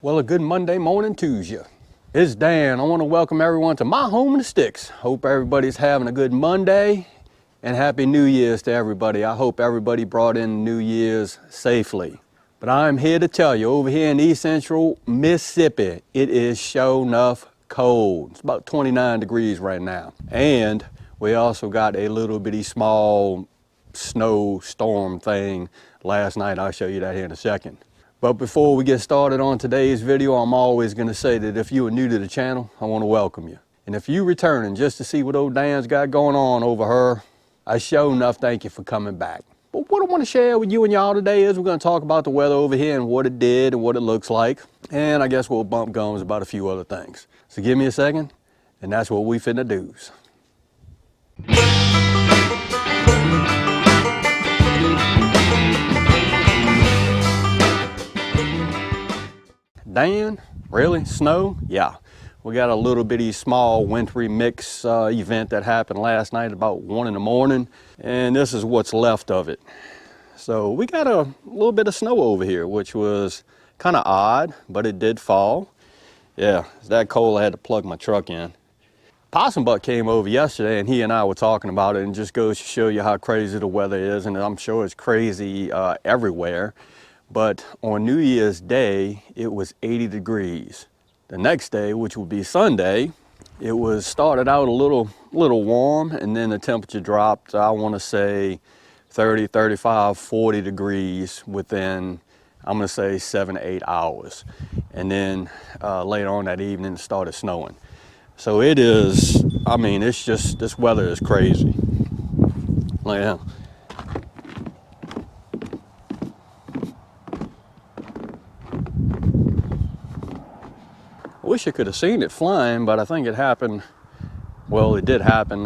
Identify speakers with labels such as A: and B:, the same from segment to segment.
A: Well, a good Monday morning to you. It's Dan. I want to welcome everyone to my home in the sticks. Hope everybody's having a good Monday and Happy New Year's to everybody. I hope everybody brought in New Year's safely. But I'm here to tell you, over here in East Central Mississippi, it is sure enough cold. It's about 29 degrees right now. And we also got a little bitty small snowstorm thing last night. I'll show you that here in a second. But before we get started on today's video, I'm always going to say that if you are new to the channel, I want to welcome you. And if you're returning just to see what old Dan's got going on over her, I sure enough thank you for coming back. But what I want to share with you and y'all today is we're going to talk about the weather over here and what it did and what it looks like. And I guess we'll bump gums about a few other things. So give me a second, and that's what we finna do. Dan, really? Snow? Yeah. We got a little bitty small wintry mix event that happened last night about 1 in the morning, and this is what's left of it. So we got a little bit of snow over here, which was kind of odd, but it did fall. Yeah, it's that cold I had to plug my truck in. Possum Butt came over yesterday and he and I were talking about it, and just goes to show you how crazy the weather is, and I'm sure it's crazy everywhere. But on New Year's Day, it was 80 degrees. The next day, which would be Sunday, it was started out a little warm, and then the temperature dropped, I want to say 30, 35, 40 degrees within, I'm going to say 7 to 8 hours. And then later on that evening, it started snowing. So it is, I mean, it's just, this weather is crazy. Yeah. I wish I could have seen it flying, but I think it happened, well, it did happen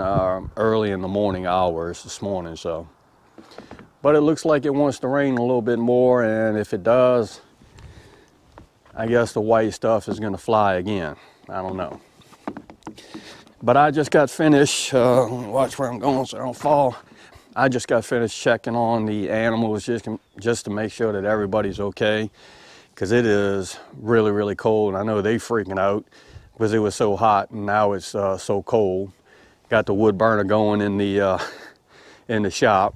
A: early in the morning hours this morning, so. But it looks like it wants to rain a little bit more, and if it does, I guess the white stuff is gonna fly again. I don't know. But I just got finished, watch where I'm going so I don't fall. I just got finished checking on the animals just to make sure that everybody's okay. Because it is really, really cold. I know they freaking out because it was so hot, and now it's so cold. Got the wood burner going in the shop,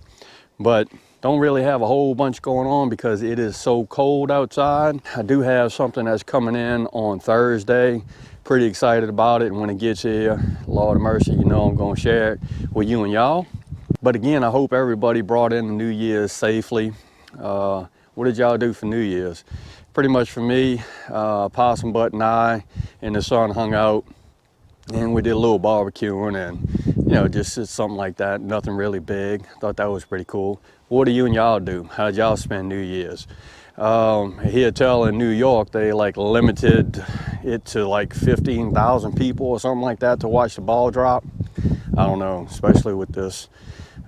A: but don't really have a whole bunch going on because it is so cold outside. I do have something that's coming in on Thursday. Pretty excited about it, and when it gets here, Lord of mercy, you know I'm gonna share it with you and y'all. But again, I hope everybody brought in the New Year's safely. What did y'all do for New Year's? Pretty much for me, Possum Butt and I and the son hung out, and we did a little barbecuing, and you know, just something like that. Nothing really big. Thought that was pretty cool. What do you and y'all do? How'd y'all spend New Year's? Here in New York, they like limited it to like 15,000 people or something like that to watch the ball drop. I don't know, especially with this,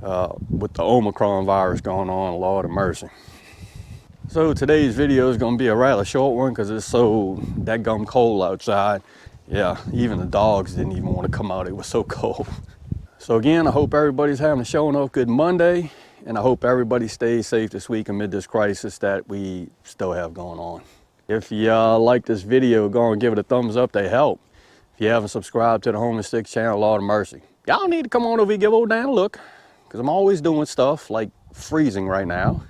A: with the Omicron virus going on, Lord of mercy. So today's video is going to be a rather short one because it's so dadgum cold outside. Yeah, even the dogs didn't even want to come out. It was so cold. So again, I hope everybody's having a showing off good Monday, and I hope everybody stays safe this week amid this crisis that we still have going on. If you like this video, go and give it a thumbs up. They help. If you haven't subscribed to the Home and Sticks channel, Lord of mercy, y'all need to come on over and give old Dan a look, because I'm always doing stuff like freezing right now.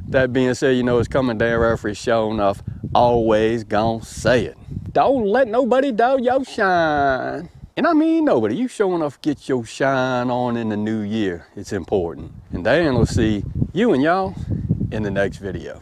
A: That being said, you know it's coming down every show enough. Always gonna say it. Don't let nobody doubt your shine. And I mean nobody. You sure enough get your shine on in the new year. It's important. And Dan will see you and y'all in the next video.